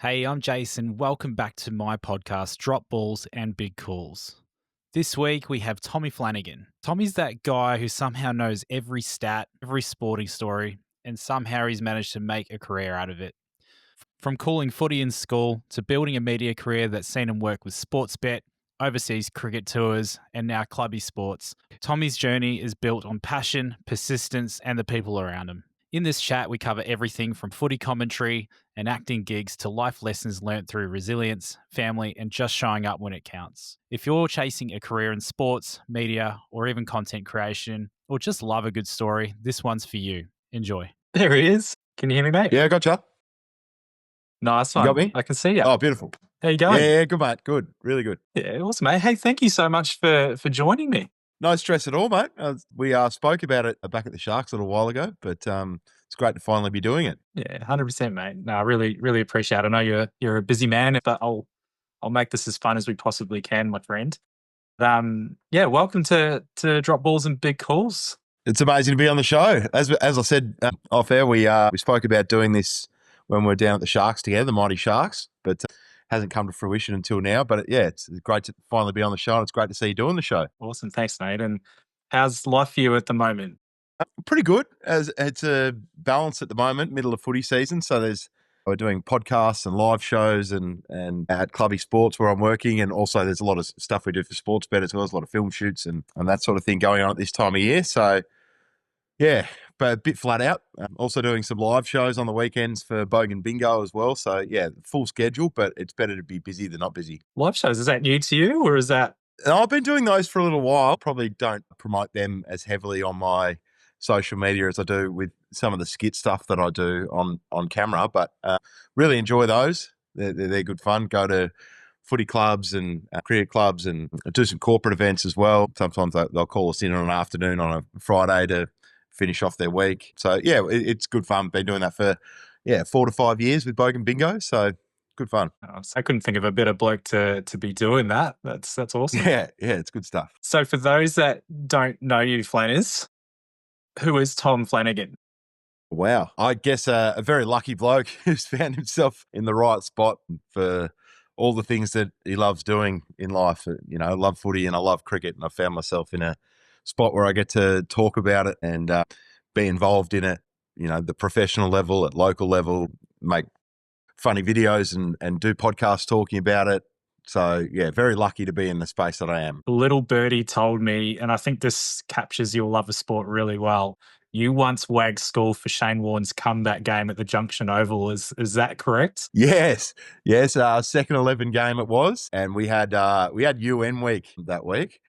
Hey, I'm Jason. Welcome back to my podcast, Drop Balls and Big Calls. This week we have Tommy Flanagan. Tommy's that guy who somehow knows every stat, every sporting story, and somehow he's managed to make a career out of it. From calling footy in school to building a media career that's seen him work with Sportsbet, overseas cricket tours, and now Clubby Sports, Tommy's journey is built on passion, persistence, and the people around him. In this chat, we cover everything from footy commentary and acting gigs to life lessons learnt through resilience, family, and just showing up when it counts. If you're chasing a career in sports, media, or even content creation, or just love a good story, this one's for you. Enjoy. There he is. Can you hear me, mate? Yeah, gotcha. Nice You one. got me? I can see you. Oh, beautiful. How you going? Yeah, good, mate. Good. Really good. Yeah, awesome, mate. Hey, thank you so much for joining me. No stress at all, mate. We spoke about it back at the Sharks a little while ago, but it's great to finally be doing it. Yeah, 100%, mate. No, I really appreciate it. I know you're a busy man, but I'll make this as fun as we possibly can, my friend. Yeah, welcome to Drop Balls and Big Calls. It's amazing to be on the show. As I said off air, we spoke about doing this when we were down at the Sharks together, the Mighty Sharks, but hasn't come to fruition until now. But yeah, it's great to finally be on the show, and it's great to see you doing the show. Awesome. Thanks, mate. And how's life for you at the moment? Pretty good. As it's a balance at the moment, middle of footy season. So we're doing podcasts and live shows and at Clubby Sports where I'm working, and also there's a lot of stuff we do for Sportsbet as well. There's a lot of film shoots and that sort of thing going on at this time of year. So yeah, but a bit flat out. Also doing some live shows on the weekends for Bogan Bingo as well. So yeah, full schedule, but it's better to be busy than not busy. Live shows, is that new to you or is that? I've been doing those for a little while. Probably don't promote them as heavily on my social media as I do with some of the skit stuff that I do on camera, but really enjoy those. They're good fun. Go to footy clubs and cricket clubs and do some corporate events as well. Sometimes they'll call us in on an afternoon on a Friday to finish off their week. So yeah, it's good fun. Been doing that for 4 to 5 years with Bogan Bingo. So good fun. Oh, I couldn't think of a better bloke to be doing that. That's awesome. Yeah, it's good stuff. So for those that don't know you, Flanners, who is Tom Flanagan? Wow. I guess a very lucky bloke who's found himself in the right spot for all the things that he loves doing in life. You know, I love footy and I love cricket, and I found myself in a spot where I get to talk about it and be involved in it, you know, the professional level, at local level, make funny videos and do podcasts talking about it. So yeah, very lucky to be in the space that I am. Little birdie told me, and I think this captures your love of sport really well, you once wagged school for Shane Warne's comeback game at the Junction Oval. Is that correct? Yes. Second 11 game it was, and we had UN week that week.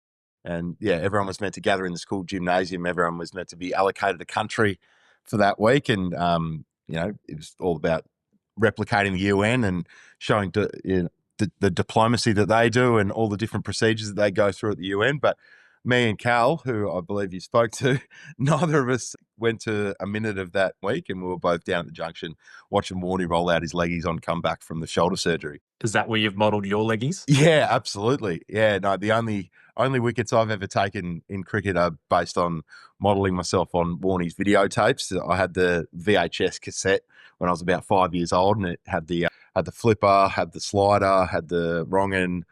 And yeah, everyone was meant to gather in the school gymnasium. Everyone was meant to be allocated a country for that week. And, you know, it was all about replicating the UN and showing the diplomacy that they do and all the different procedures that they go through at the UN. But me and Cal, who I believe you spoke to, neither of us went to a minute of that week, and we were both down at the Junction watching Warnie roll out his leggies on comeback from the shoulder surgery. Is that where you've modelled your leggies? Yeah, absolutely. Yeah, no, the only wickets I've ever taken in cricket are based on modelling myself on Warnie's videotapes. I had the VHS cassette when I was about 5 years old, and it had the flipper, had the slider, had the wrong'un,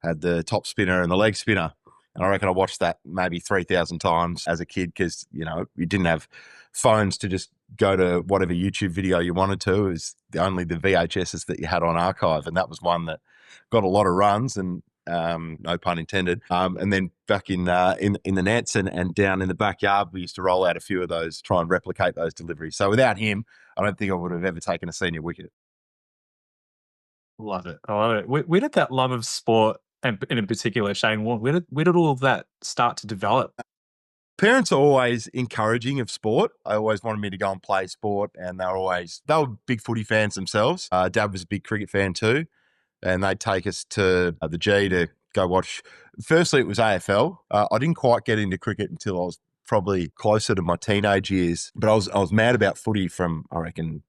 had the top spinner and the leg spinner. And I reckon I watched that maybe 3,000 times as a kid because, you know, you didn't have phones to just go to whatever YouTube video you wanted to. It was only the VHSs that you had on archive. And that was one that got a lot of runs, and no pun intended. And then back in the nets and down in the backyard, we used to roll out a few of those, try and replicate those deliveries. So without him, I don't think I would have ever taken a senior wicket. Love it. I love it. Where did that love of sport, and in particular Shane Warne, where did all of that start to develop? Parents are always encouraging of sport. They always wanted me to go and play sport, and they were big footy fans themselves. Dad was a big cricket fan too, and they'd take us to the G to go watch. Firstly, it was AFL. I didn't quite get into cricket until I was probably closer to my teenage years, but I was mad about footy from, I reckon,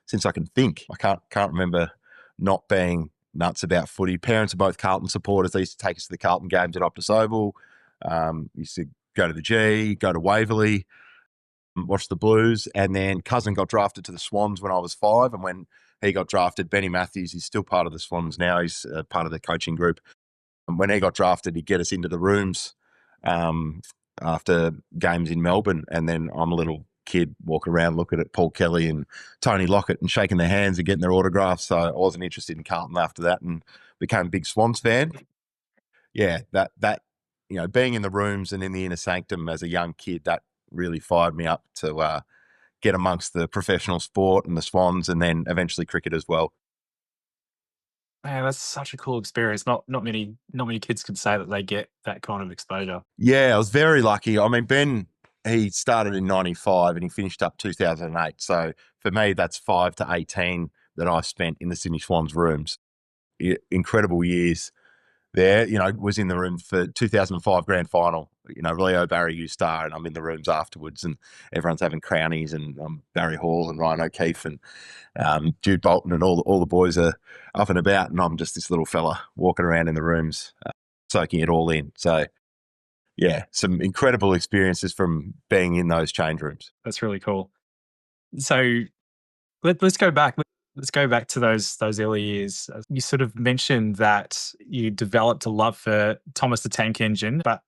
since I can think. I can't remember not being nuts about footy. Parents are both Carlton supporters. They used to take us to the Carlton games at Optus Oval. Used to go to the G, go to Waverley, watch the Blues, and then cousin got drafted to the Swans when I was 5, and when he got drafted. Benny Matthews, he's still part of the Swans now. He's part of the coaching group. And when he got drafted, he'd get us into the rooms after games in Melbourne. And then I'm a little kid walking around looking at Paul Kelly and Tony Lockett and shaking their hands and getting their autographs. So I wasn't interested in Carlton after that and became a big Swans fan. Yeah, that being in the rooms and in the inner sanctum as a young kid, that really fired me up to get amongst the professional sport and the Swans, and then eventually cricket as well. Man, that's such a cool experience. Not many kids can say that they get that kind of exposure. Yeah, I was very lucky. I mean, Ben, he started in 95 and he finished up 2008. So for me, that's 5 to 18 that I spent in the Sydney Swans rooms. Incredible years there. Was in the room for 2005 grand final. Leo Barry used star, and I'm in the rooms afterwards, and everyone's having crownies, and Barry Hall and Ryan O'Keefe and Jude Bolton and all the boys are up and about, and I'm just this little fella walking around in the rooms, soaking it all in. So, yeah, some incredible experiences from being in those change rooms. That's really cool. So let's go back. Let's go back to those early years. You sort of mentioned that you developed a love for Thomas the Tank Engine, but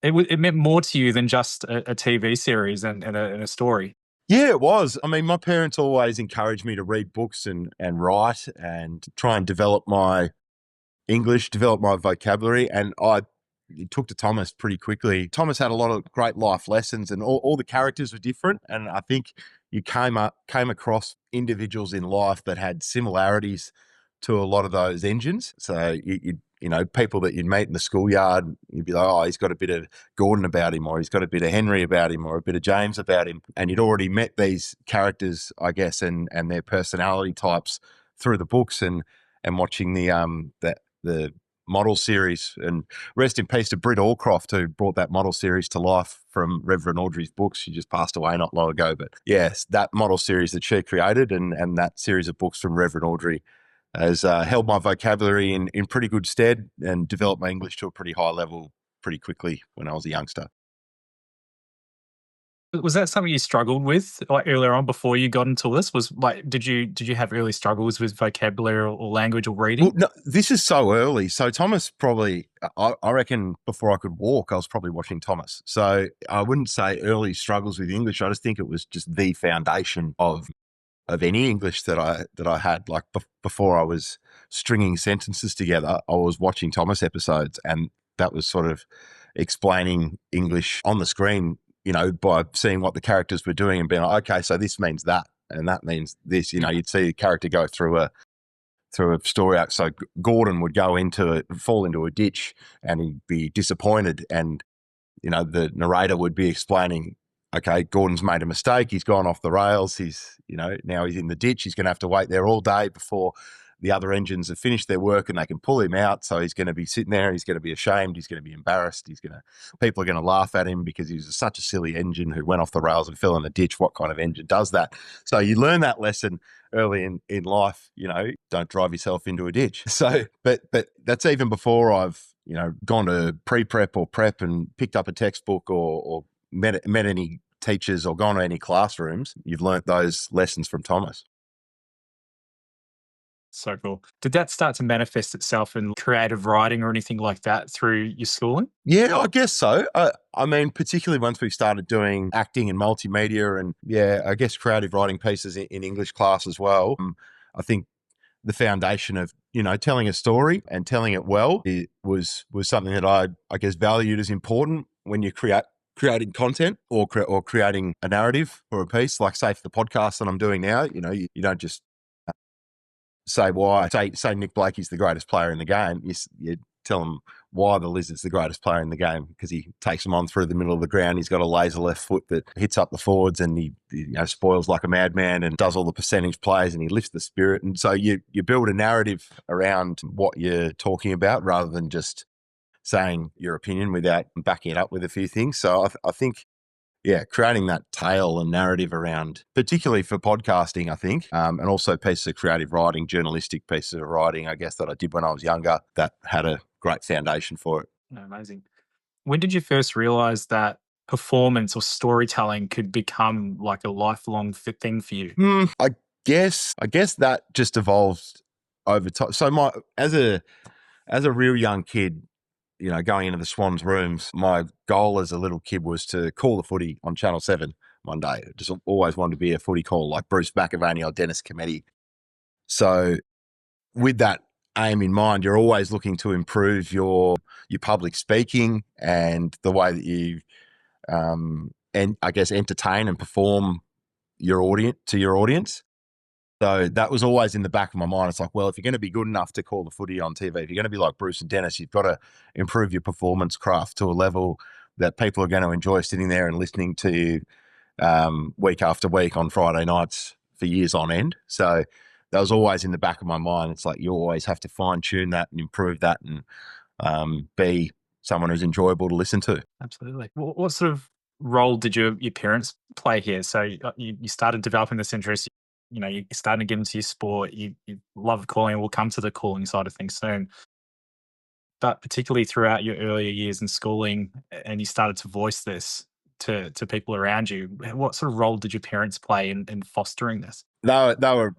it meant more to you than just a TV series and a story. Yeah, it was. I mean, my parents always encouraged me to read books and write and try and develop my English, develop my vocabulary. And I took to Thomas pretty quickly. Thomas had a lot of great life lessons, and all the characters were different. And I think you came across individuals in life that had similarities to a lot of those engines. So people that you'd meet in the schoolyard, you'd be like, oh, he's got a bit of Gordon about him, or he's got a bit of Henry about him, or a bit of James about him. And you'd already met these characters, I guess, and their personality types through the books and watching the model series. And rest in peace to Britt Allcroft, who brought that model series to life from Reverend Audrey's books. She just passed away not long ago. But yes, that model series that she created and that series of books from Reverend Audrey has held my vocabulary in pretty good stead and developed my English to a pretty high level pretty quickly when I was a youngster. Was that something you struggled with like earlier on before you got into this? Was like, did you have early struggles with vocabulary or language or reading? Well, no, this is so early. So Thomas probably, I reckon before I could walk, I was probably watching Thomas. So I wouldn't say early struggles with English. I just think it was just the foundation of any English that I had. Like before I was stringing sentences together, I was watching Thomas episodes, and that was sort of explaining English on the screen, by seeing what the characters were doing and being like, okay, so this means that, and that means this. You'd see a character go through a story arc. So Gordon would fall into a ditch, and he'd be disappointed, and the narrator would be explaining, okay, Gordon's made a mistake. He's gone off the rails. He's, now he's in the ditch. He's going to have to wait there all day before the other engines have finished their work and they can pull him out. So he's going to be sitting there. He's going to be ashamed. He's going to be embarrassed. People are going to laugh at him because he's such a silly engine who went off the rails and fell in a ditch. What kind of engine does that? So you learn that lesson early in life. Don't drive yourself into a ditch. So, but that's even before I've gone to pre-prep or prep and picked up a textbook or met any teachers or gone to any classrooms. You've learnt those lessons from Thomas. So cool. Did that start to manifest itself in creative writing or anything like that through your schooling? Yeah, I guess so. I mean, particularly once we started doing acting and multimedia and, I guess creative writing pieces in English class as well. I think the foundation of, telling a story and telling it well was something that I guess valued as important when you creating content or creating a narrative for a piece, like say for the podcast that I'm doing now. You don't just say why. Say Nick Blakey's the greatest player in the game. You tell them why the Lizard's the greatest player in the game, because he takes them on through the middle of the ground. He's got a laser left foot that hits up the forwards, and he spoils like a madman and does all the percentage plays, and he lifts the spirit. And so you build a narrative around what you're talking about rather than just saying your opinion without backing it up with a few things. So I think, creating that tale and narrative around, particularly for podcasting, I think, and also pieces of creative writing, journalistic pieces of writing, I guess, that I did when I was younger, that had a great foundation for it. Amazing. When did you first realize that performance or storytelling could become like a lifelong thing for you? I I guess that just evolved over time. So as a real young kid, going into the Swans rooms, my goal as a little kid was to call the footy on Channel 7 one day. I just always wanted to be a footy caller like Bruce McAvaney or Dennis Cometti. So with that aim in mind, you're always looking to improve your public speaking and the way that you, and I guess entertain and perform your audience. So that was always in the back of my mind. It's like, well, if you're going to be good enough to call the footy on TV, if you're going to be like Bruce and Dennis, you've got to improve your performance craft to a level that people are going to enjoy sitting there and listening to you week after week on Friday nights for years on end. So that was always in the back of my mind. It's like you always have to fine tune that and improve that and be someone who's enjoyable to listen to. Absolutely. What sort of role did your parents play here? So you started developing this interest. You're starting to get into your sport. You love calling. We'll come to the calling side of things soon. But particularly throughout your earlier years in schooling, and you started to voice this to people around you, what sort of role did your parents play in fostering this? They were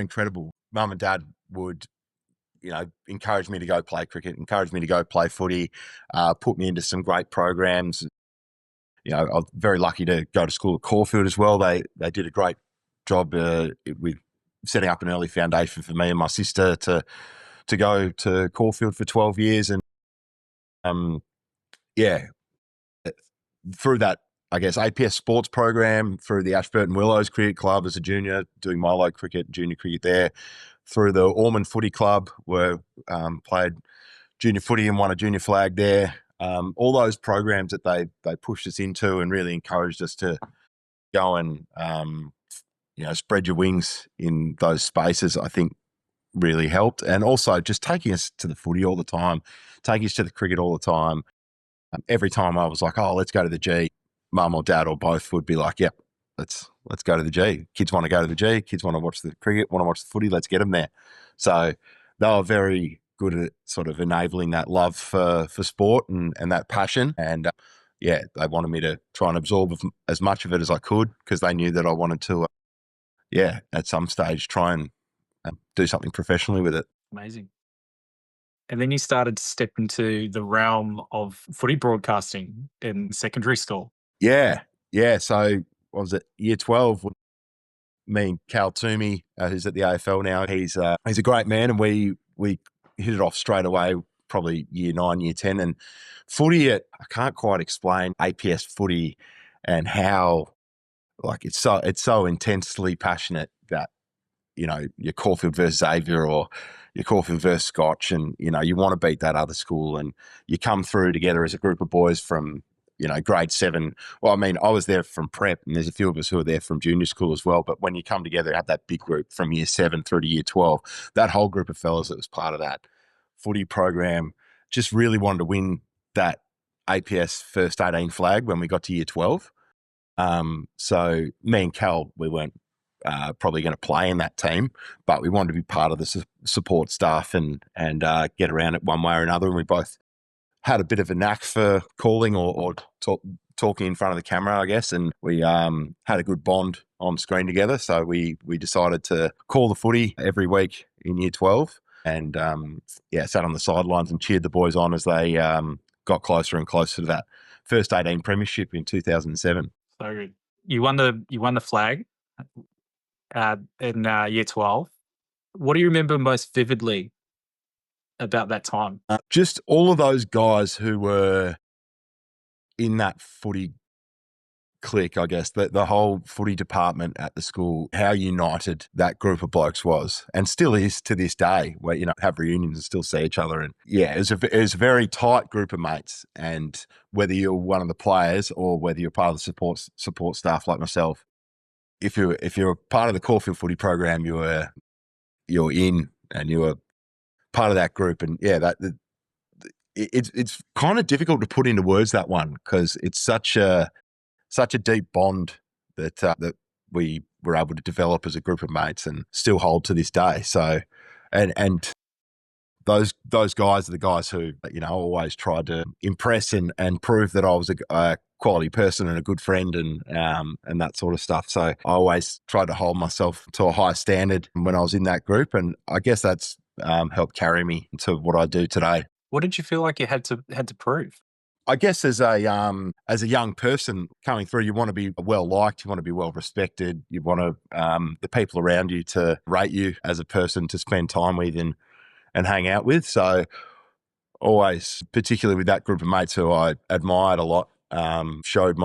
incredible. Mum and Dad would, encourage me to go play cricket, encourage me to go play footy, put me into some great programs. I was very lucky to go to school at Caulfield as well. They did a great job with setting up an early foundation for me and my sister to go to Caulfield for 12 years. And through that, I guess, APS sports program, through the Ashburton Willows Cricket Club as a junior, doing Milo cricket, junior cricket there, through the Ormond Footy Club, where played junior footy and won a junior flag there. All those programs that they pushed us into and really encouraged us to go and spread your wings in those spaces, I think really helped. And also just taking us to the footy all the time, taking us to the cricket all the time. Every time I was like, oh, let's go to the G, mum or dad or both would be like, yep, let's go to the G. Kids want to go to the G. Kids want to watch the cricket, want to watch the footy. Let's get them there. So they were very good at sort of enabling that love for sport and that passion. And they wanted me to try and absorb as much of it as I could because they knew that I wanted to, at some stage try and do something professionally with it. Amazing. And then you started to step into the realm of footy broadcasting in secondary school. Yeah. So what was it, year 12? Me and Cal Toomey, who's at the AFL now, he's a great man, and we hit it off straight away, probably year 9, year 10. And footy, I can't quite explain APS footy and how it's so intensely passionate that your Caulfield versus Xavier or your Caulfield versus Scotch, and you want to beat that other school, and you come through together as a group of boys from grade 7. Well, I mean, I was there from prep, and there's a few of us who are there from junior school as well. But when you come together, have that big group from year 7 through to year 12, that whole group of fellas that was part of that footy program just really wanted to win that APS first 18 flag when we got to year 12. So me and Cal, we weren't probably going to play in that team, but we wanted to be part of the support staff and get around it one way or another. And we both had a bit of a knack for calling or talking in front of the camera, I guess. And we had a good bond on screen together. So we decided to call the footy every week in year 12 and sat on the sidelines and cheered the boys on as they got closer and closer to that first 18 premiership in 2007. So good. You won the flag in year 12. What do you remember most vividly about that time? Just all of those guys who were in that footy clique, I guess, the whole footy department at the school, how united that group of blokes was and still is to this day, where, have reunions and still see each other. And it was a very tight group of mates. And whether you're one of the players or whether you're part of the support staff like myself, if you're part of the Caulfield footy program, you're in and you were part of that group. And it's kind of difficult to put into words, that one, because it's such a deep bond that we were able to develop as a group of mates and still hold to this day. So, and those guys are the guys who, always tried to impress and prove that I was quality person and a good friend and that sort of stuff. So I always tried to hold myself to a high standard when I was in that group, and I guess that's helped carry me to what I do today. What did you feel like you had to prove? I guess as a young person coming through, you want to be well liked, you want to be well respected, you want to the people around you to rate you as a person to spend time with and hang out with. So always, particularly with that group of mates who I admired a lot, tried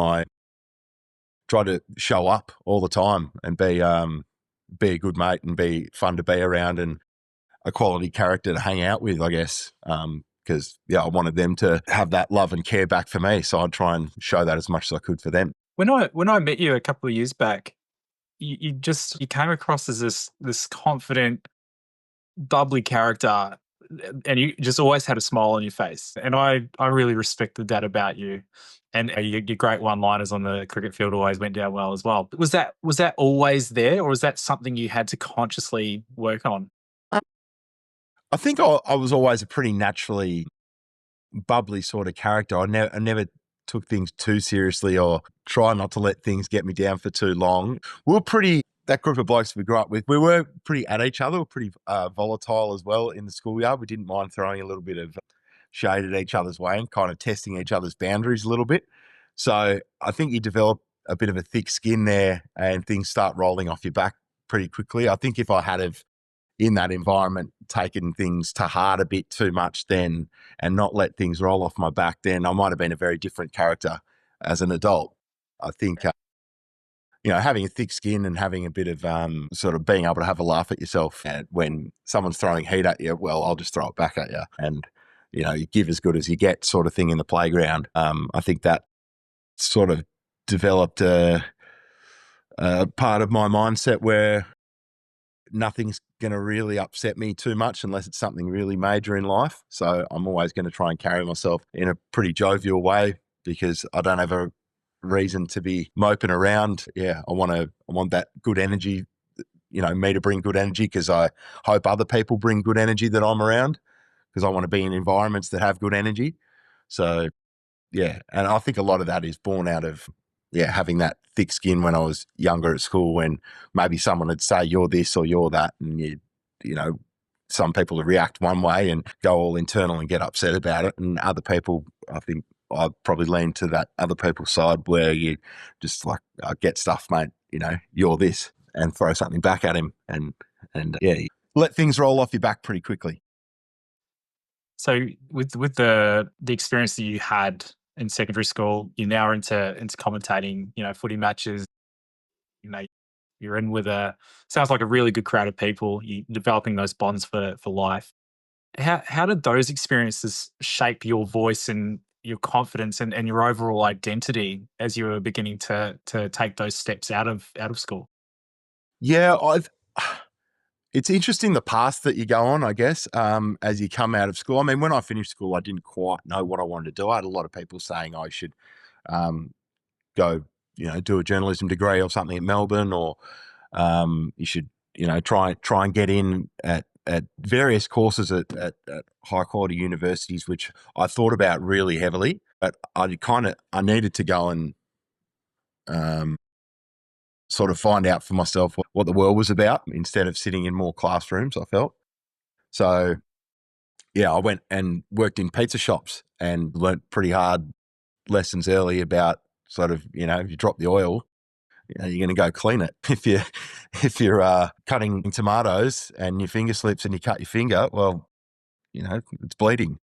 to show up all the time and be a good mate and be fun to be around and a quality character to hang out with, I guess. Because I wanted them to have that love and care back for me, so I'd try and show that as much as I could for them. When I met you a couple of years back, you came across as this confident, bubbly character, and you just always had a smile on your face. And I really respected that about you. And your great one-liners on the cricket field always went down well as well. Was that always there, or was that something you had to consciously work on? I think I was always a pretty naturally bubbly sort of character. I never took things too seriously or try not to let things get me down for too long. That group of blokes we grew up with, we were pretty at each other. We were pretty volatile as well in the schoolyard. We didn't mind throwing a little bit of shade at each other's way and kind of testing each other's boundaries a little bit. So I think you develop a bit of a thick skin there and things start rolling off your back pretty quickly. I think if I had have in that environment taken things to heart a bit too much then and not let things roll off my back, then I might have been a very different character as an adult. I think, having a thick skin and having a bit of sort of being able to have a laugh at yourself and when someone's throwing heat at you, well, I'll just throw it back at you. And, you give as good as you get sort of thing in the playground. I think that sort of developed a part of my mindset where nothing's going to really upset me too much unless it's something really major in life. So I'm always going to try and carry myself in a pretty jovial way because I don't have a reason to be moping around. Yeah, I want that good energy, me to bring good energy because I hope other people bring good energy that I'm around because I want to be in environments that have good energy. So, yeah, and I think a lot of that is born out of having that thick skin when I was younger at school when maybe someone would say you're this or you're that and some people would react one way and go all internal and get upset about it, and other people, I think I probably lean to that other people's side where you just like, get stuff, mate, you're this, and throw something back at him and let things roll off your back pretty quickly. So with the experience that you had in secondary school, you're now into commentating, footy matches. You're in with sounds like a really good crowd of people. You're developing those bonds for life. How did those experiences shape your voice and your confidence and your overall identity as you were beginning to take those steps out of school? Yeah, it's interesting the path that you go on, I guess, as you come out of school. I mean, when I finished school, I didn't quite know what I wanted to do. I had a lot of people saying I should go, do a journalism degree or something at Melbourne, or you should, try and get in at various courses at high quality universities, which I thought about really heavily. But I needed to go and sort of find out for myself what the world was about instead of sitting in more classrooms, I felt. So, I went and worked in pizza shops and learnt pretty hard lessons early about sort of, if you drop the oil, you're going to go clean it. If you're cutting tomatoes and your finger slips and you cut your finger, well, it's bleeding.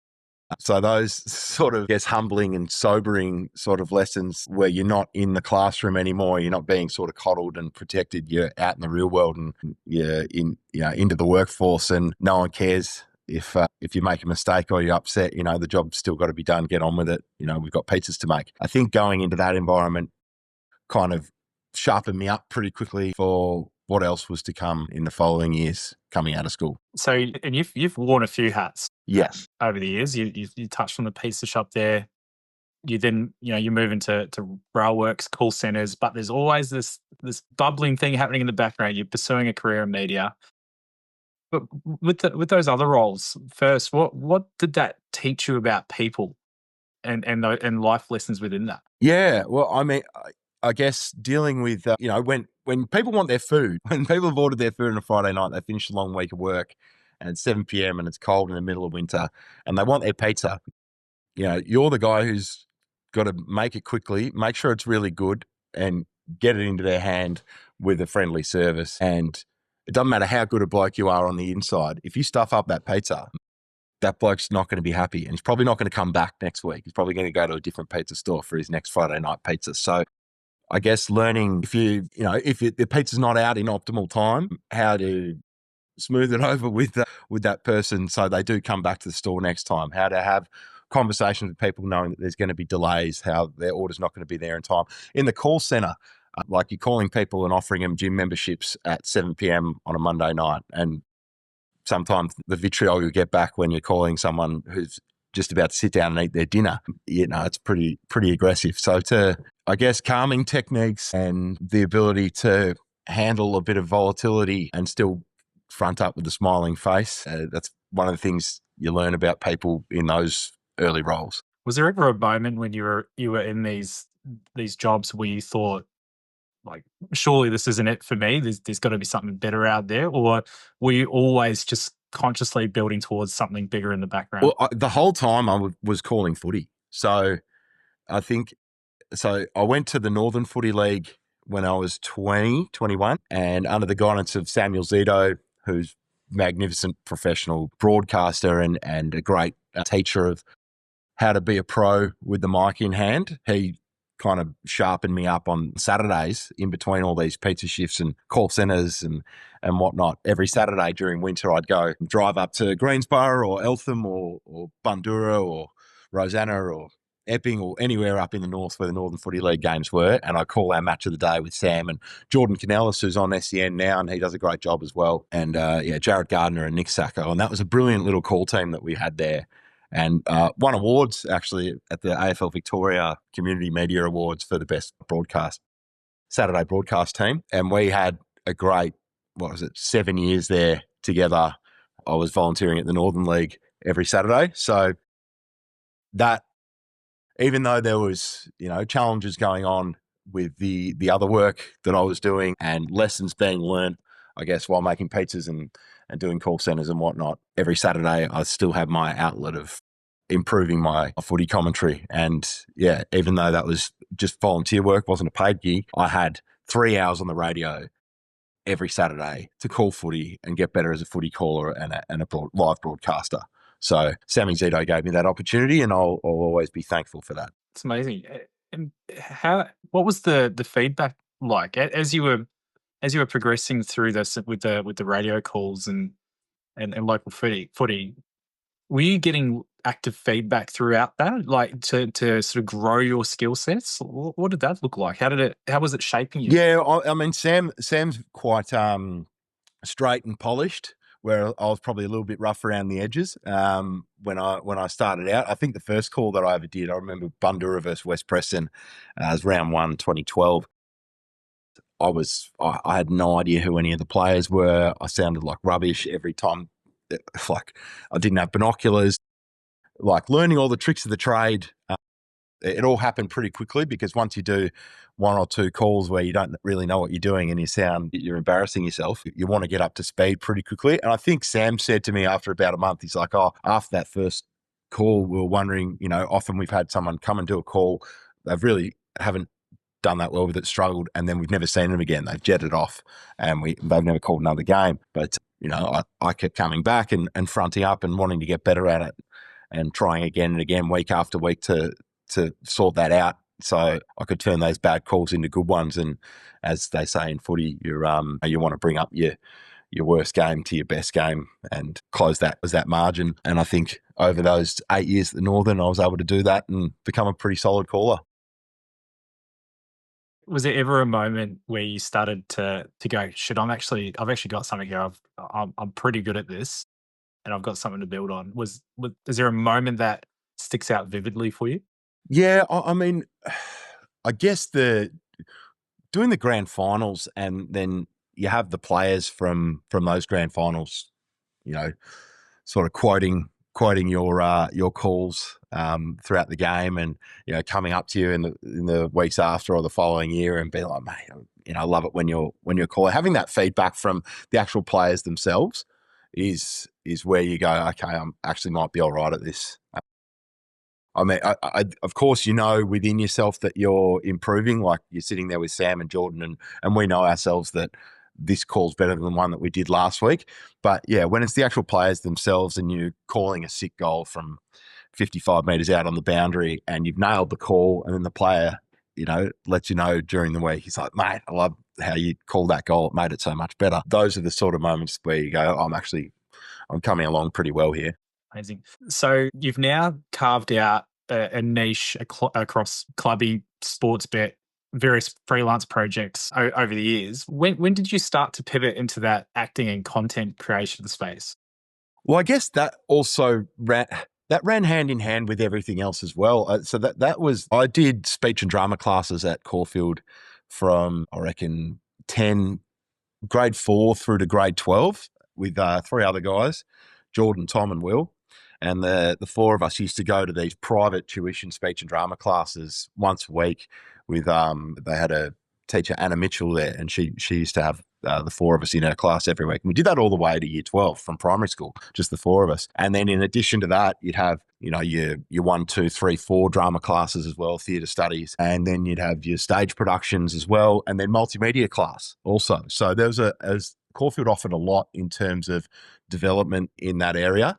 So those sort of, humbling and sobering sort of lessons where you're not in the classroom anymore, you're not being sort of coddled and protected, you're out in the real world and you're into the workforce and no one cares if you make a mistake or you're upset, the job's still got to be done, get on with it. We've got pizzas to make. I think going into that environment kind of sharpened me up pretty quickly for what else was to come in the following years coming out of school. So, and you've worn a few hats. Yes. Over the years, you touched on the pizza shop there. You then, you move into railworks, call centers, but there's always this bubbling thing happening in the background. You're pursuing a career in media. But with those other roles, first, what did that teach you about people and life lessons within that? Yeah, well, I mean, I guess dealing with when people want their food, when people have ordered their food on a Friday night, they finish a long week of work, and it's 7 p.m. and it's cold in the middle of winter, and they want their pizza. You're the guy who's got to make it quickly, make sure it's really good, and get it into their hand with a friendly service. And it doesn't matter how good a bloke you are on the inside. If you stuff up that pizza, that bloke's not going to be happy, and he's probably not going to come back next week. He's probably going to go to a different pizza store for his next Friday night pizza. So I guess learning if the pizza's not out in optimal time, how to smooth it over with that person so they do come back to the store next time. How to have conversations with people knowing that there's going to be delays, how their order's not going to be there in time. In the call center, like you're calling people and offering them gym memberships at 7 p.m. on a Monday night, and sometimes the vitriol you get back when you're calling someone who's just about to sit down and eat their dinner, it's pretty aggressive. So I guess calming techniques and the ability to handle a bit of volatility and still front up with a smiling face, that's one of the things you learn about people in those early roles. Was there ever a moment when you were in these jobs where you thought, like, surely this isn't it for me? There's got to be something better out there, or were you always just consciously building towards something bigger in the background? Well, the whole time I was calling footy. So I think I went to the Northern Footy League when I was 20, 21, and under the guidance of Samuel Zito, who's magnificent professional broadcaster and a great teacher of how to be a pro with the mic in hand. He kind of sharpened me up on Saturdays in between all these pizza shifts and call centres and whatnot. Every Saturday during winter, I'd go drive up to Greensboro or Eltham or Bundoora or Rosanna or Epping or anywhere up in the north where the Northern Footy League games were, and I call our match of the day with Sam and Jordan Canellis, who's on SEN now, and he does a great job as well, and Jared Gardner and Nick Sacco, and that was a brilliant little call team that we had there, and won awards actually at the AFL Victoria Community Media Awards for the best Saturday broadcast team, and we had a great 7 years there together. I was volunteering at the Northern League every Saturday, so that. Even though there was, challenges going on with the other work that I was doing and lessons being learned, I guess, while making pizzas and doing call centers and whatnot, every Saturday I still have my outlet of improving my footy commentary. And yeah, even though that was just volunteer work, wasn't a paid gig, I had 3 hours on the radio every Saturday to call footy and get better as a footy caller and a live broadcaster. So Sammy Zito gave me that opportunity, and I'll always be thankful for that. It's amazing. And what was the feedback like as you were progressing through this with the radio calls and local footy? Were you getting active feedback throughout that, like to sort of grow your skill sets? What did that look like? How was it shaping you? Yeah, I mean, Sam's quite straight and polished, where I was probably a little bit rough around the edges when I started out. I think the first call that I ever did, I remember Bundoora versus West Preston, it was round 1, 2012. I had no idea who any of the players were. I sounded like rubbish every time. Like I didn't have binoculars. Like learning all the tricks of the trade. It all happened pretty quickly because once you do 1 or 2 calls where you don't really know what you're doing and you're embarrassing yourself, you want to get up to speed pretty quickly. And I think Sam said to me after about a month, he's like, after that first call, we were wondering, often we've had someone come and do a call. They've really haven't done that well with it, struggled, and then we've never seen them again. They've jetted off and they've never called another game. But, I kept coming back and fronting up and wanting to get better at it and trying again and again, week after week to sort that out so I could turn those bad calls into good ones. And as they say in footy, you want to bring up your worst game to your best game and close that margin. And I think over those 8 years at the Northern, I was able to do that and become a pretty solid caller. Was there ever a moment where you started to go, shit, I've actually got something here. I'm pretty good at this and I've got something to build on. Is there a moment that sticks out vividly for you? Yeah, I mean, I guess doing the grand finals, and then you have the players from those grand finals, sort of quoting quoting your calls throughout the game, and coming up to you in the weeks after or the following year, and being like, mate, I love it when you're calling. Having that feedback from the actual players themselves is where you go, okay, I'm actually might be all right at this. I mean, of course, within yourself that you're improving. Like, you're sitting there with Sam and Jordan, and we know ourselves that this call's better than the one that we did last week. But yeah, when it's the actual players themselves and you're calling a sick goal from 55 metres out on the boundary and you've nailed the call, and then the player, lets you know during the week, he's like, mate, I love how you called that goal. It made it so much better. Those are the sort of moments where you go, I'm coming along pretty well here. Amazing. So you've now carved out a niche across Clubby, Sportsbet, various freelance projects over the years. When did you start to pivot into that acting and content creation space? Well, I guess that also ran hand in hand with everything else as well. So that was, I did speech and drama classes at Caulfield from, I reckon, grade 4 through to grade 12 with 3 other guys, Jordan, Tom, and Will. And the 4 of us used to go to these private tuition speech and drama classes once a week with, they had a teacher, Anna Mitchell, there, and she used to have the 4 of us in her class every week. And we did that all the way to year 12 from primary school, just the 4 of us. And then in addition to that, you'd have, your 1, 2, 3, 4 drama classes as well, theatre studies. And then you'd have your stage productions as well. And then multimedia class also. So there was as Caulfield offered a lot in terms of development in that area.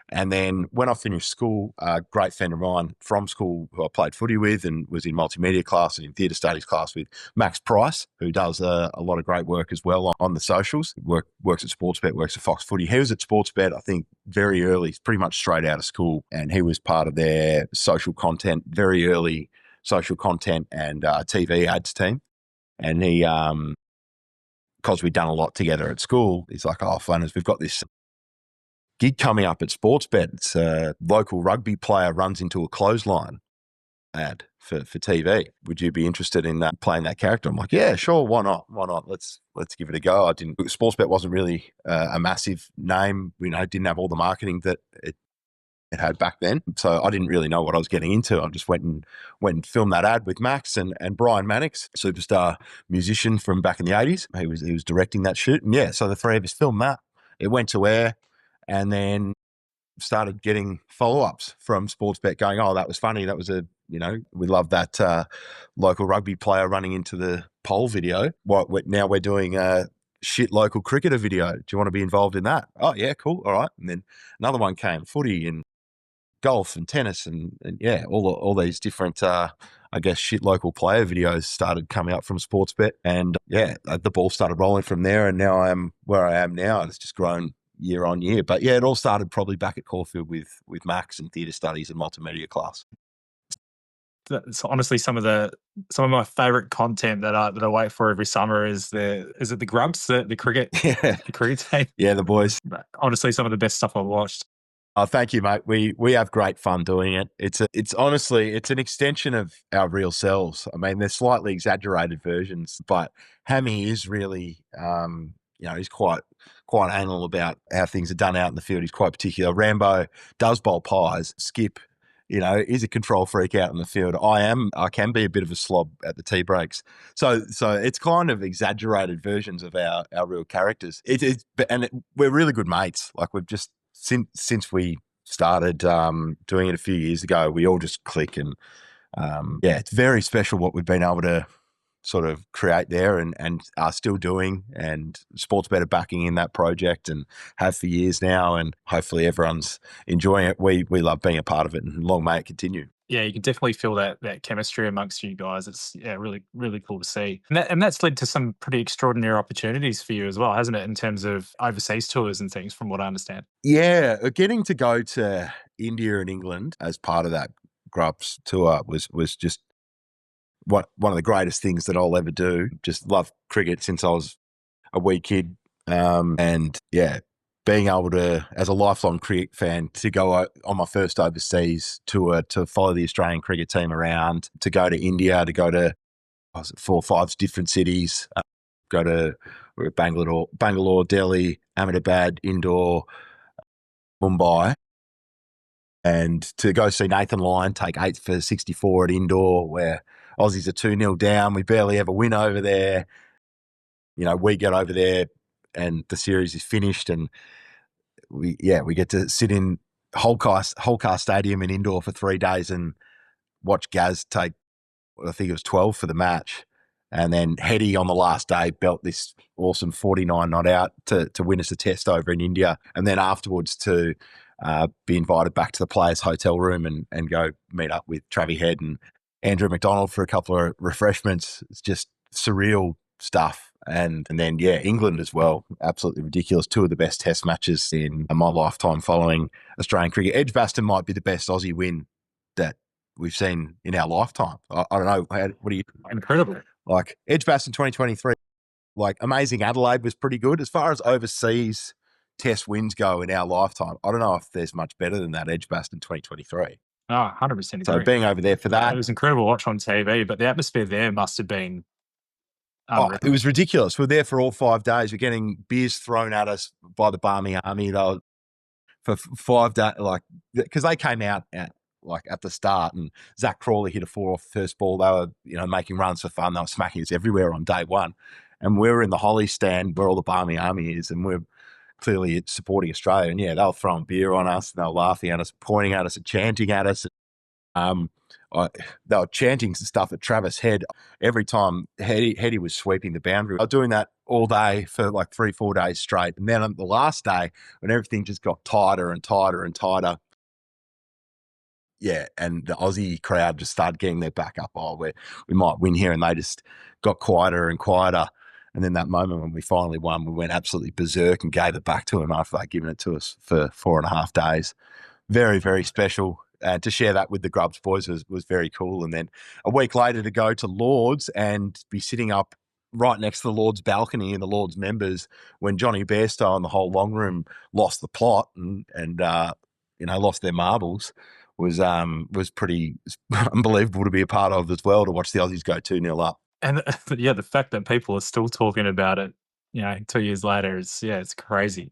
And then when I finished school, a great friend of mine from school who I played footy with and was in multimedia class and in theatre studies class with, Max Price, who does a lot of great work as well on the socials, works at Sportsbet, works at Fox Footy. He was at Sportsbet, I think, very early, pretty much straight out of school. And he was part of their social content, very early social content and TV ads team. And he, because we'd done a lot together at school, he's like, oh, Flanagan, we've got this gig coming up at Sportsbet. It's a local rugby player runs into a clothesline ad for TV. Would you be interested in playing that character? I'm like, yeah, sure. Why not? Let's give it a go. Sportsbet wasn't really a massive name. Didn't have all the marketing that it had back then. So I didn't really know what I was getting into. I just went and filmed that ad with Max and Brian Mannix, superstar musician from back in the 80s. He was directing that shoot. And yeah, so the 3 of us filmed that. It went to air. And then started getting follow-ups from Sportsbet going, oh, that was funny. That was we love that local rugby player running into the pole video. Now we're doing a shit local cricketer video. Do you want to be involved in that? Oh, yeah, cool. All right. And then another one came, footy and golf and tennis and yeah, all these different, shit local player videos started coming up from Sportsbet. And yeah, the ball started rolling from there. And now I am where I am now. And it's just grown year on year. But yeah, it all started probably back at Caulfield with Max and theatre studies and multimedia class. That's honestly some of my favorite content that I wait for every summer is it the Grubs, the cricket, Yeah. the cricket team. Yeah, the boys. But honestly, some of the best stuff I've watched. Oh, thank you, mate. We have great fun doing it. It's honestly, it's an extension of our real selves. I mean, they're slightly exaggerated versions, but Hammy is really, he's quite anal about how things are done out in the field. He's quite particular. Rambo does bowl pies. Skip, is a control freak out in the field. I can be a bit of a slob at the tea breaks. So it's kind of exaggerated versions of our real characters. We're really good mates. Like, we've just, since we started doing it a few years ago, we all just click and it's very special what we've been able to sort of create there and are still doing, and Sportsbet are backing in that project and have for years now, and hopefully everyone's enjoying it. We love being a part of it, and long may it continue. Yeah, you can definitely feel that chemistry amongst you guys. It's really, really cool to see. And that's led to some pretty extraordinary opportunities for you as well, hasn't it, in terms of overseas tours and things, from what I understand? Yeah, getting to go to India and England as part of that Grubs tour was just one of the greatest things that I'll ever do. Just love cricket since I was a wee kid. And yeah, being able to, as a lifelong cricket fan, to go on my first overseas tour, to follow the Australian cricket team around, to go to India, to go to 4 or 5 different cities, go to Bangalore, Delhi, Ahmedabad, Indore, Mumbai. And to go see Nathan Lyon take 8 for 64 at indoor, where Aussies are 2-0 down. We barely ever win over there. We get over there and the series is finished, and we get to sit in Holcar Stadium in indoor for 3 days and watch Gaz take, I think it was 12 for the match. And then Hetty on the last day belt this awesome 49 not out to win us a test over in India. And then afterwards to be invited back to the players' hotel room and go meet up with Travie Head and Andrew McDonald for a couple of refreshments. It's just surreal stuff. And then, England as well. Absolutely ridiculous. 2 of the best test matches in my lifetime following Australian cricket. Edgbaston might be the best Aussie win that we've seen in our lifetime. I don't know. What do you... Incredible. Like Edgbaston 2023, like amazing Adelaide was pretty good. As far as overseas test wins go in our lifetime, I don't know if there's much better than that Edgbaston 2023. Oh, 100% agree. So being over there for that. It was incredible to watch on TV, but the atmosphere there must have been unreal. It was ridiculous. We're there for all 5 days. We're getting beers thrown at us by the Barmy Army. They were for 5 days, because they came out at the start, and Zach Crawley hit a 4 off the first ball. They were, making runs for fun. They were smacking us everywhere on day one. And we were in the Holly stand where all the Barmy Army is, and we're clearly supporting Australia. And they were throwing beer on us, and they were laughing at us, pointing at us, and chanting at us. They were chanting stuff at Travis Head every time Hetty was sweeping the boundary. I was doing that all day for 3-4 days straight. And then on the last day, when everything just got tighter and tighter and tighter, and the Aussie crowd just started getting their back up. We might win here, and they just got quieter and quieter. And then that moment when we finally won, we went absolutely berserk and gave it back to him after they'd given it to us for 4.5 days. Very, very special. And to share that with the Grubs boys was very cool. And then a week later to go to Lords and be sitting up right next to the Lords balcony and the Lords members when Johnny Bairstow and the whole long room lost the plot and lost their marbles was pretty unbelievable to be a part of as well, to watch the Aussies go 2-0 up. And the fact that people are still talking about it, 2 years later is, it's crazy.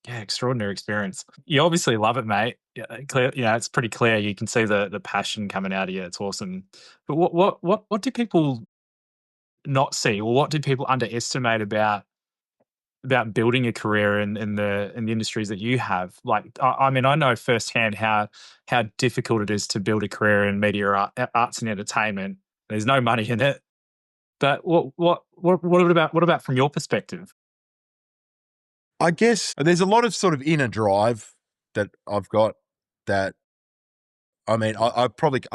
Extraordinary experience. You obviously love it, mate. Clear, it's pretty clear. You can see the passion coming out of you. It's awesome. But what do people not see, or what do people underestimate about building a career in the industries that you have? I know firsthand how difficult it is to build a career in media, arts and entertainment. There's no money in it. But what about from your perspective? I guess there's a lot of sort of inner drive that I've got that, I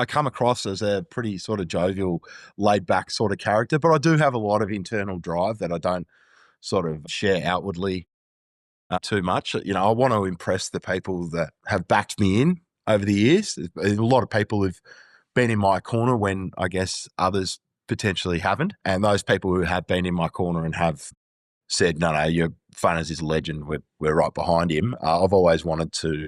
come across as a pretty sort of jovial, laid back sort of character, but I do have a lot of internal drive that I don't sort of share outwardly too much. I want to impress the people that have backed me in over the years. There's a lot of people who've been in my corner when I guess others potentially haven't. And those people who have been in my corner and have said, no, your Funners is a legend. We're right behind him. I've always wanted to,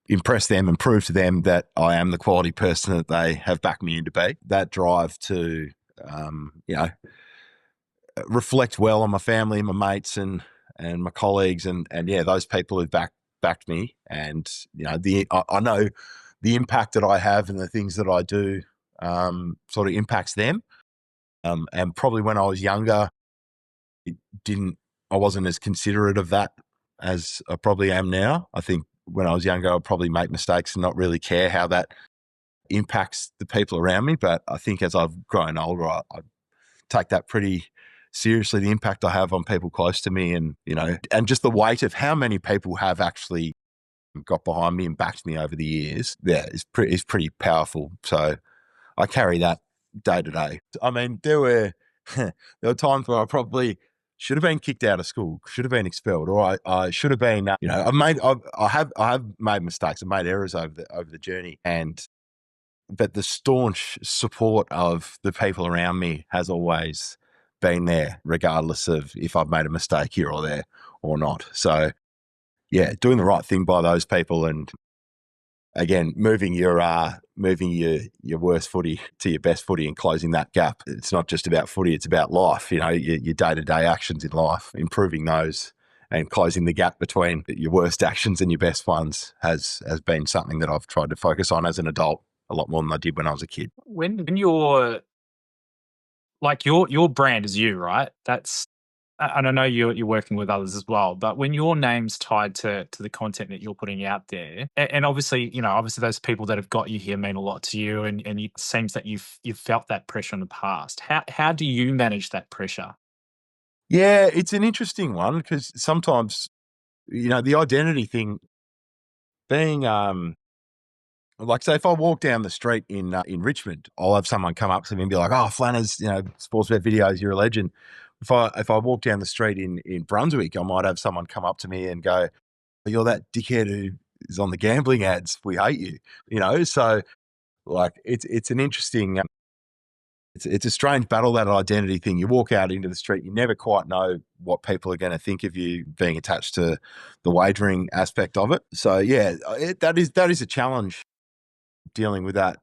impress them and prove to them that I am the quality person that they have backed me in to be. That drive to, reflect well on my family, my mates, and my colleagues, and those people who've backed me, and I know the impact that I have and the things that I do sort of impacts them. And probably when I was younger, I wasn't as considerate of that as I probably am now. I think when I was younger, I'd probably make mistakes and not really care how that impacts the people around me. But I think as I've grown older, I take that pretty seriously, the impact I have on people close to me, and just the weight of how many people have actually got behind me and backed me over the years. Is pretty powerful. So I carry that day to day. There were times where I probably should have been kicked out of school, should have been expelled, or I should have been. I have made mistakes, I've made errors over the journey, but the staunch support of the people around me has always been there, regardless of if I've made a mistake here or there or not. So, doing the right thing by those people, and again, moving your worst footy to your best footy and closing that gap. It's not just about footy; it's about life. Your day-to-day actions in life, improving those, and closing the gap between your worst actions and your best ones has been something that I've tried to focus on as an adult a lot more than I did when I was a kid. When you're like your brand is you, right? That's and I know you're working with others as well, but when your name's tied to the content that you're putting out there, and obviously, obviously those people that have got you here mean a lot to you, and it seems that you've felt that pressure in the past. How do you manage that pressure? Yeah, it's an interesting one because sometimes, the identity thing being, like, say, if I walk down the street in Richmond, I'll have someone come up to me and be like, "Oh, Flanners, Sportsbet videos, you're a legend." If I walk down the street in Brunswick, I might have someone come up to me and go, "You're that dickhead who is on the gambling ads. We hate you." So like it's an interesting. It's a strange battle, that identity thing. You walk out into the street, you never quite know what people are going to think of you being attached to the wagering aspect of it. So yeah, that is a challenge dealing with that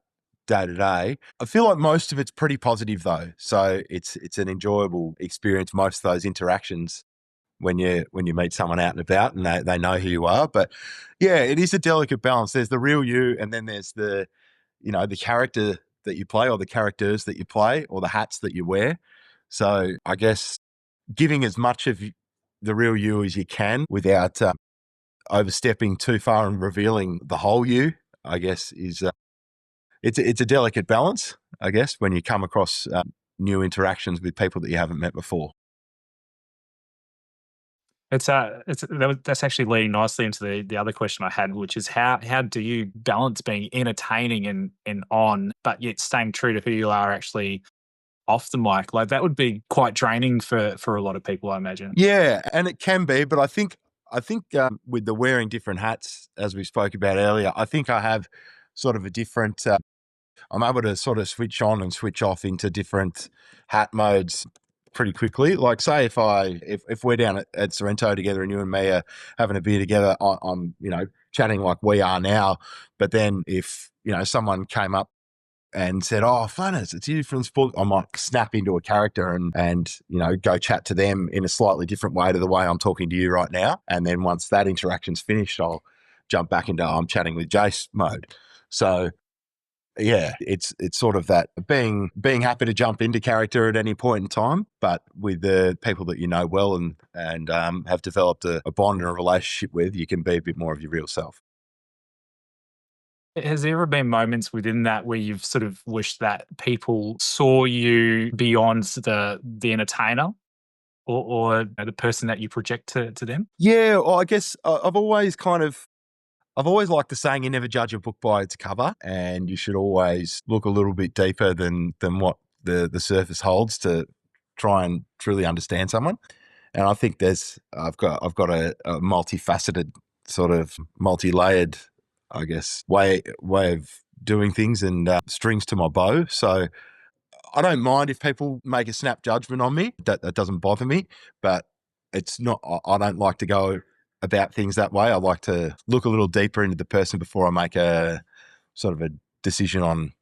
day to day. I feel like most of it's pretty positive though. So it's an enjoyable experience, most of those interactions when you meet someone out and about and they know who you are. But yeah, it is a delicate balance. There's the real you and then there's the character that you play or the characters that you play or the hats that you wear. So I guess giving as much of the real you as you can without overstepping too far and revealing the whole you, I guess is it's a delicate balance, I guess, when you come across new interactions with people that you haven't met before. That's actually leading nicely into the other question I had, which is how do you balance being entertaining and on, but yet staying true to who you are actually off the mic? Like that would be quite draining for a lot of people, I imagine. Yeah, and it can be, but I think with the wearing different hats, as we spoke about earlier, I think I have sort of a different. I'm able to sort of switch on and switch off into different hat modes pretty quickly. Like, say, if we're down at Sorrento together and you and me are having a beer together, I'm chatting like we are now. But then if someone came up and said, "Oh, Flanners, it's you from sport," I might snap into a character and go chat to them in a slightly different way to the way I'm talking to you right now. And then once that interaction's finished, I'll jump back into I'm chatting with Jace mode. So yeah, it's sort of that being happy to jump into character at any point in time, but with the people that you know well and have developed a bond and a relationship with, you can be a bit more of your real self. Has there ever been moments within that where you've sort of wished that people saw you beyond the entertainer or the person that you project to them? Yeah, well, I guess I've always liked the saying, you never judge a book by its cover, and you should always look a little bit deeper than what the surface holds to try and truly understand someone. And I think I've got a multifaceted, sort of multi-layered, I guess, way of doing things and strings to my bow. So I don't mind if people make a snap judgment on me. That doesn't bother me, but it's not. I don't like to go about things that way. I like to look a little deeper into the person before I make a sort of a decision on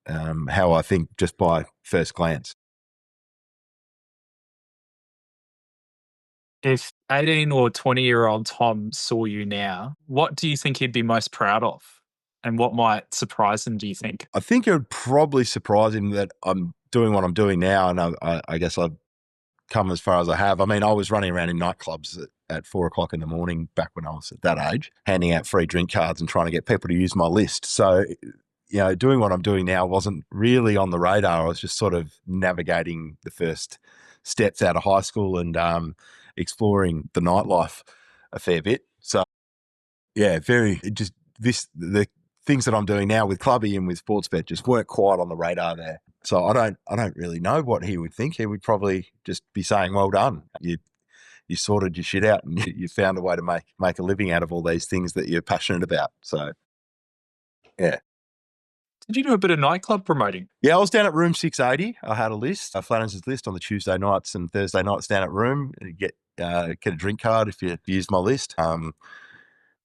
how I think just by first glance. If 18 or 20-year-old Tom saw you now, what do you think he'd be most proud of? And what might surprise him, do you think? I think it would probably surprise him that I'm doing what I'm doing now, and I guess I've come as far as I have. I mean, I was running around in nightclubs at 4 o'clock in the morning back when I was at that age, handing out free drink cards and trying to get people to use my list. So, doing what I'm doing now wasn't really on the radar. I was just sort of navigating the first steps out of high school and exploring the nightlife a fair bit. So, yeah, the things that I'm doing now with Clubby and with Sportsbet just weren't quite on the radar there. So I don't really know what he would think. He would probably just be saying, "Well done, you sorted your shit out and you found a way to make a living out of all these things that you're passionate about." So yeah. Did you do a bit of nightclub promoting? Yeah, I was down at Room 680. I had a list, a Flanagan's list on the Tuesday nights and Thursday nights down at Room. You get a drink card if you use my list.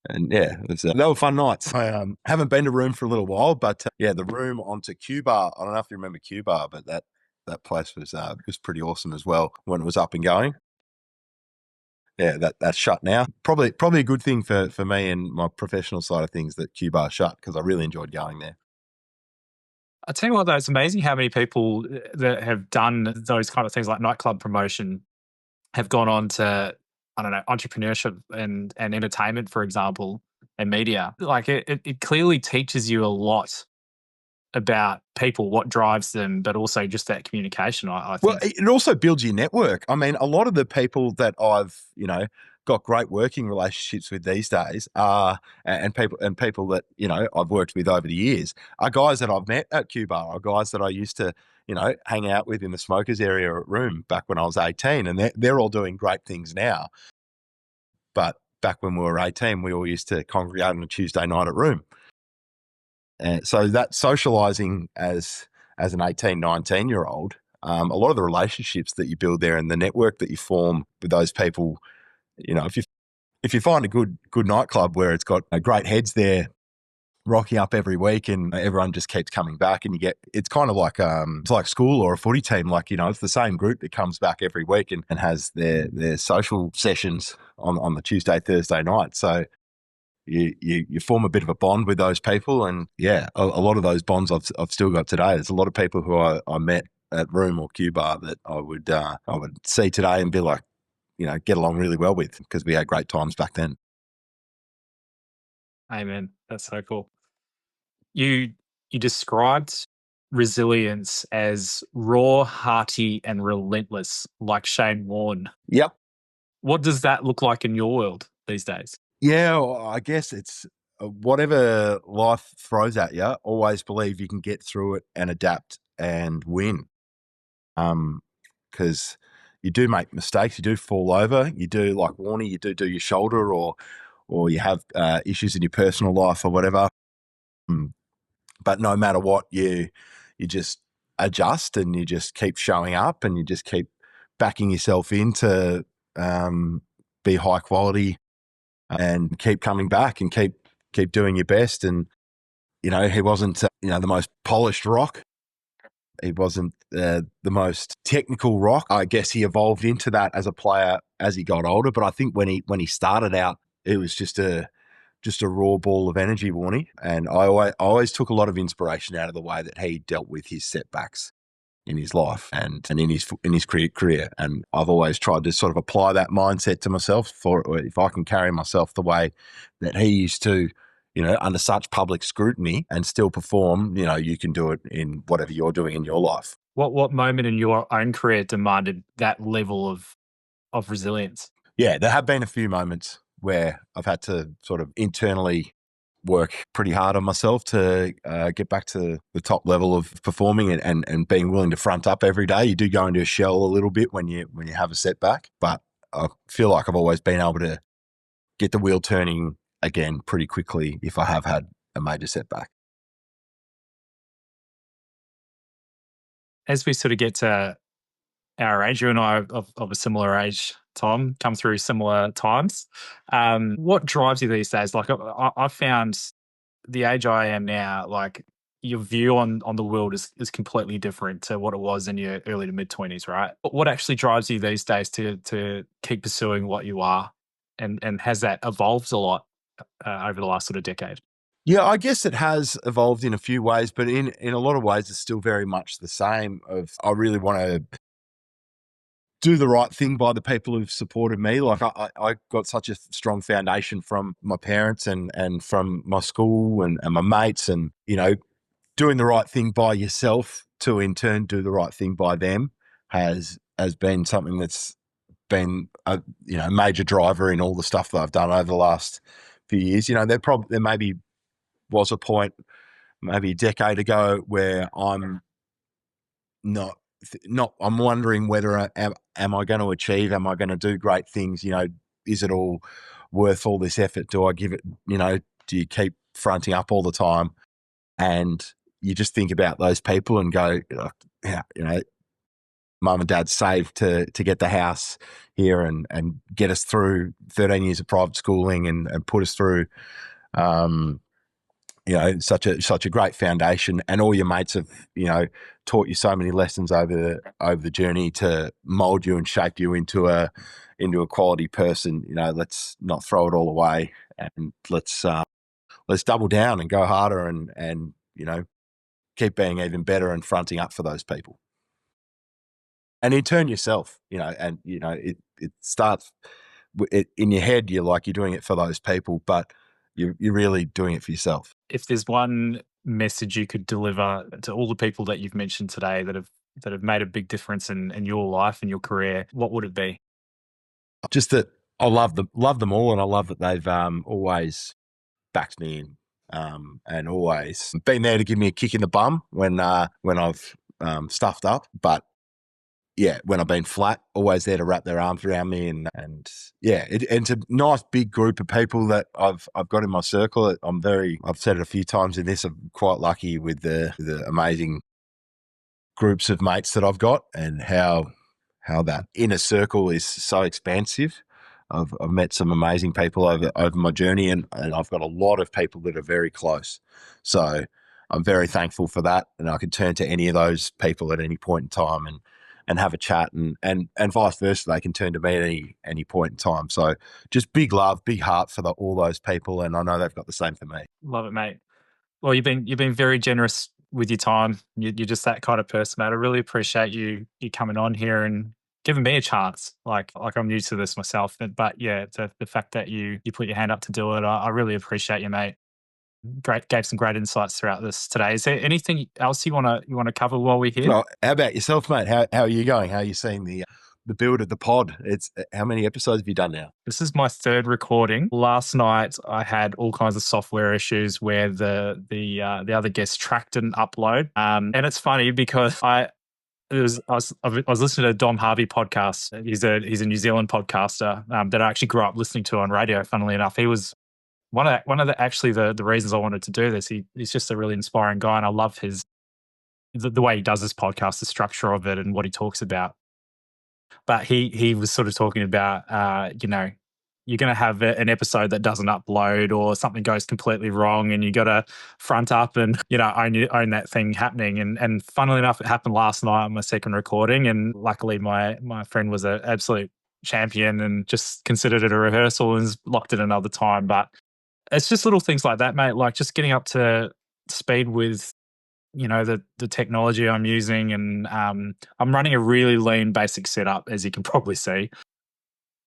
And yeah, they were fun nights. I haven't been to Room for a little while, but yeah, the Room onto Q Bar. I don't know if you remember Q Bar, but that place was pretty awesome as well when it was up and going. Yeah, that's shut now. Probably a good thing for me and my professional side of things that Q Bar shut, because I really enjoyed going there. I tell you what, though, it's amazing how many people that have done those kind of things like nightclub promotion have gone on to, I don't know, entrepreneurship and entertainment, for example, and media. Like it clearly teaches you a lot about people, what drives them, but also just that communication, I Well, think. it also builds your network. I mean, a lot of the people that I've, got great working relationships with these days and people that, I've worked with over the years are guys that I've met at Q Bar, or guys that I used to, hang out with in the smokers area at Room back when I was 18, and they're all doing great things now. But back when we were 18, we all used to congregate on a Tuesday night at Room. And so that socializing as an 18, 19-year-old, a lot of the relationships that you build there and the network that you form with those people, if you find a good nightclub where it's got great heads there rocking up every week and everyone just keeps coming back, and it's kind of like it's like school or a footy team. Like, it's the same group that comes back every week and has their social sessions on the Tuesday, Thursday night. So you form a bit of a bond with those people, and a lot of those bonds I've still got today. There's a lot of people who I met at Room or Q Bar that I would see today and be like, get along really well with, because we had great times back then. Amen. That's so cool. You described resilience as raw, hearty, and relentless, like Shane Warne. Yep. What does that look like in your world these days? Yeah, well, I guess it's whatever life throws at you, always believe you can get through it and adapt and win. Because you do make mistakes, you do fall over, you do, like Warnie, you do your shoulder, or you have issues in your personal life or whatever. But no matter what, you just adjust and you just keep showing up and you just keep backing yourself in to be high quality and keep coming back and keep doing your best. And, he wasn't, the most polished rock. He wasn't the most technical rock. I guess he evolved into that as a player as he got older. But I think when he started out, it was just a raw ball of energy, Warnie. And I always took a lot of inspiration out of the way that he dealt with his setbacks in his life and in his career. And I've always tried to sort of apply that mindset to myself, for if I can carry myself the way that he used to, under such public scrutiny and still perform, you can do it in whatever you're doing in your life. What moment in your own career demanded that level of resilience? Yeah, there have been a few moments where I've had to sort of internally work pretty hard on myself to get back to the top level of performing and being willing to front up every day. You do go into a shell a little bit when you have a setback, but I feel like I've always been able to get the wheel turning again pretty quickly if I have had a major setback. As we sort of get to our age, you and I are of a similar age, Tom, come through similar times. What drives you these days? Like I found the age I am now, like your view on the world is completely different to what it was in your early to mid 20s, right? What actually drives you these days to keep pursuing what you are, and has that evolved a lot over the last sort of decade? Yeah, I guess it has evolved in a few ways, but in a lot of ways, it's still very much the same. I really want to do the right thing by the people who've supported me. Like I got such a strong foundation from my parents and from my school and my mates, and, doing the right thing by yourself to in turn do the right thing by them has been something that's been a major driver in all the stuff that I've done over the last few years. There maybe was a point maybe a decade ago where I'm not I'm wondering whether am I going to achieve, am I going to do great things? Is it all worth all this effort? Do I give it, do you keep fronting up all the time? And you just think about those people and go, yeah, mum and dad saved to get the house here and get us through 13 years of private schooling and put us through, such a great foundation, and all your mates have, taught you so many lessons over the journey to mold you and shape you into a quality person. Let's not throw it all away, and let's double down and go harder, and keep being even better and fronting up for those people. And in turn yourself, it starts in your head. You're doing it for those people, but you're really doing it for yourself. If there's one message you could deliver to all the people that you've mentioned today that have made a big difference in your life and your career, what would it be? Just that I love them all, and I love that they've always backed me in, and always been there to give me a kick in the bum when I've stuffed up. But yeah, when I've been flat, always there to wrap their arms around me, and it's a nice big group of people that I've got in my circle. I've said it a few times in this, I'm quite lucky with the amazing groups of mates that I've got, and how that inner circle is so expansive. I've met some amazing people over my journey, and I've got a lot of people that are very close. So I'm very thankful for that, and I can turn to any of those people at any point in time and have a chat, and vice versa. They can turn to me at any point in time. So just big love, big heart for all those people, and I know they've got the same for me. Love it, mate. Well, you've been very generous with your time. You're just that kind of person, mate. I really appreciate you coming on here and giving me a chance. Like I'm new to this myself, but yeah, the fact that you put your hand up to do it, I really appreciate you, mate. Gave some great insights throughout this today. Is there anything else you want to cover while we're here? Well, how about yourself, mate? How are you going? How are you seeing the build of the pod? It's how many episodes have you done now? This is my third recording. Last night I had all kinds of software issues where the other guest track didn't upload. And it's funny because I was listening to a Dom Harvey podcast. He's a New Zealand podcaster that I actually grew up listening to on radio. Funnily enough, he was one of the reasons I wanted to do this. He's just a really inspiring guy, and I love the way he does his podcast, the structure of it, and what he talks about. But he was sort of talking about you're going to have an episode that doesn't upload, or something goes completely wrong, and you got to front up and own that thing happening. And funnily enough, it happened last night on my second recording, and luckily my friend was an absolute champion and just considered it a rehearsal and locked it another time. But it's just little things like that, mate. Like just getting up to speed with the technology I'm using, and I'm running a really lean basic setup, as you can probably see.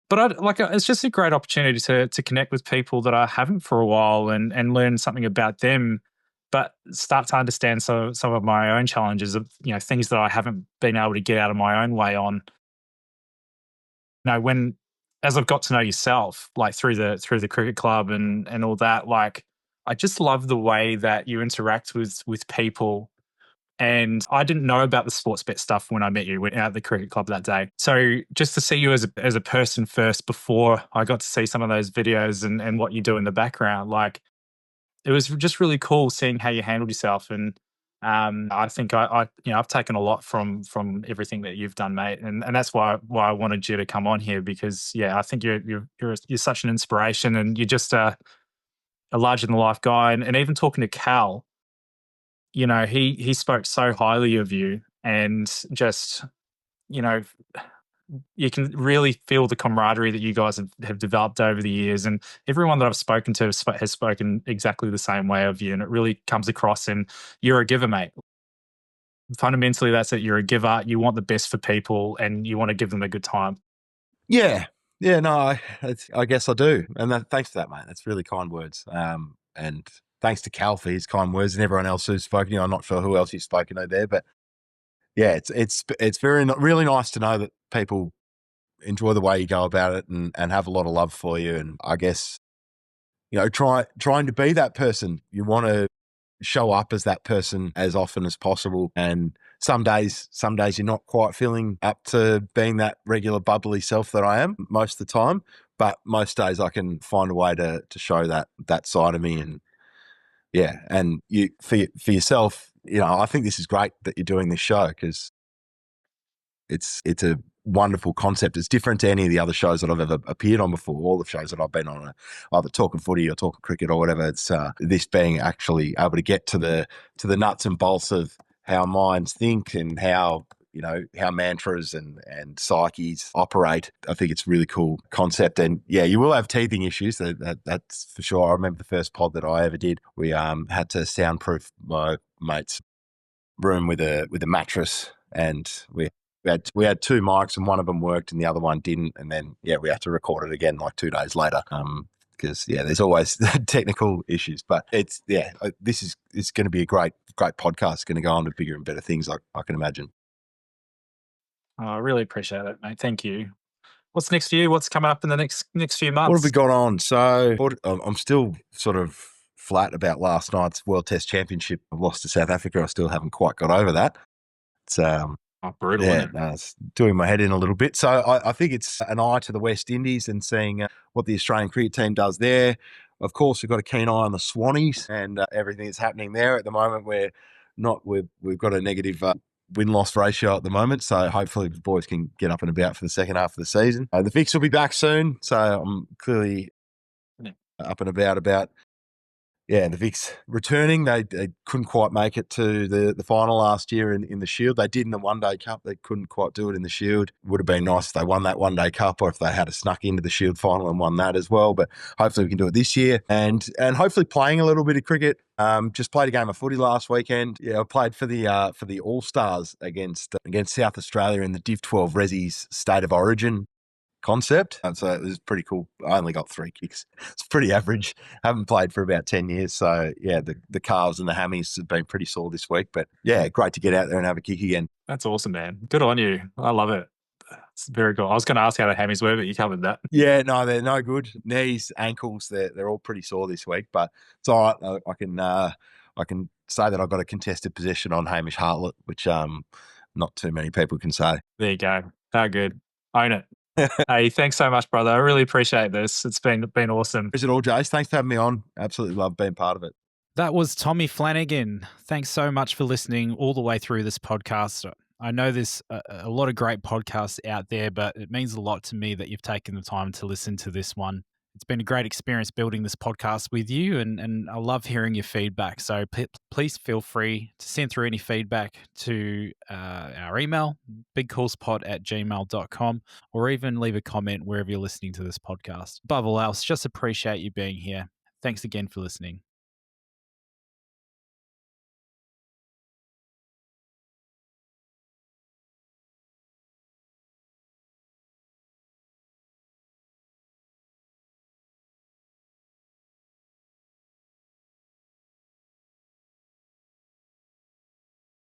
But it's just a great opportunity to connect with people that I haven't for a while and learn something about them, but start to understand some of my own challenges of things that I haven't been able to get out of my own way on. As I've got to know yourself, like through the cricket club and all that, like I just love the way that you interact with people. And I didn't know about the Sportsbet stuff when I met you out at the cricket club that day. So just to see you as a person first, before I got to see some of those videos and what you do in the background, like it was just really cool seeing how you handled yourself. And I think I've taken a lot from everything that you've done, mate. And that's why I wanted you to come on here, because I think you're such an inspiration, and you're just a larger than life guy. And even talking to Cal, he spoke so highly of you, and just, you can really feel the camaraderie that you guys have developed over the years. And everyone that I've spoken to has spoken exactly the same way of you. And it really comes across, and you're a giver, mate. Fundamentally, that's it. You're a giver. You want the best for people, and you want to give them a good time. Yeah. No, I guess I do. And thanks for that, mate. That's really kind words. And thanks to Cal for his kind words, and everyone else who's spoken. I'm not sure who else you've spoken to there, but yeah, it's really nice to know that people enjoy the way you go about it and have a lot of love for you. And I guess, trying to be that person. You want to show up as that person as often as possible. And some days you're not quite feeling up to being that regular bubbly self that I am most of the time. But most days I can find a way to show that side of me. And yeah, and you for yourself, I think this is great that you're doing this show, because it's a wonderful concept. It's different to any of the other shows that I've ever appeared on before. All the shows that I've been on are either talking footy or talking cricket or whatever. It's this being actually able to get to the nuts and bolts of how minds think and how how mantras and psyches operate. I think it's a really cool concept. And yeah, you will have teething issues. That's for sure. I remember the first pod that I ever did. We had to soundproof my mate's room with a mattress, and we had two mics, and one of them worked and the other one didn't. And then we had to record it again like 2 days later. Because there's always technical issues, but it's going to be a great podcast. It's going to go on to bigger and better things, I can imagine. Oh, I really appreciate it, mate. Thank you. What's next for you? What's coming up in the next few months? What have we got on? So I'm still sort of flat about last night's World Test Championship. I lost to South Africa. I still haven't quite got over that. It's brutal, isn't it? It's doing my head in a little bit. So I think it's an eye to the West Indies and seeing what the Australian cricket team does there. Of course, we've got a keen eye on the Swannies and everything that's happening there at the moment. We've got a negative win-loss ratio at the moment, so hopefully the boys can get up and about for the second half of the season. The Vicks will be back soon, so I'm clearly up and about. Yeah, the Vicks returning. They couldn't quite make it to the final last year in the Shield. They did in the One Day Cup. They couldn't quite do it in the Shield. Would have been nice if they won that One Day Cup, or if they had snuck into the Shield final and won that as well. But hopefully we can do it this year, and hopefully playing a little bit of cricket. Just played a game of footy last weekend. Yeah, I played for the All Stars against South Australia in the Div 12 Resi's State of Origin concept. And so it was pretty cool. I only got 3 kicks. It's pretty average. Haven't played for about 10 years. So yeah, the calves and the hammies have been pretty sore this week. But yeah, great to get out there and have a kick again. That's awesome, man. Good on you. I love it. It's very cool. I was going to ask how the hammies were, but you covered that. Yeah, no, they're no good. Knees, ankles, they're all pretty sore this week. But it's all right. I can say that I got a contested possession on Hamish Hartlett, which not too many people can say. There you go. How good. Own it. Hey, thanks so much, brother. I really appreciate this. It's been awesome. Is it all, Jace? Thanks for having me on. Absolutely love being part of it. That was Tommy Flanagan. Thanks so much for listening all the way through this podcast. I know there's a lot of great podcasts out there, but it means a lot to me that you've taken the time to listen to this one. It's been a great experience building this podcast with you, and I love hearing your feedback. So please feel free to send through any feedback to our email, bigcallspod@gmail.com, or even leave a comment wherever you're listening to this podcast. Above all else, just appreciate you being here. Thanks again for listening.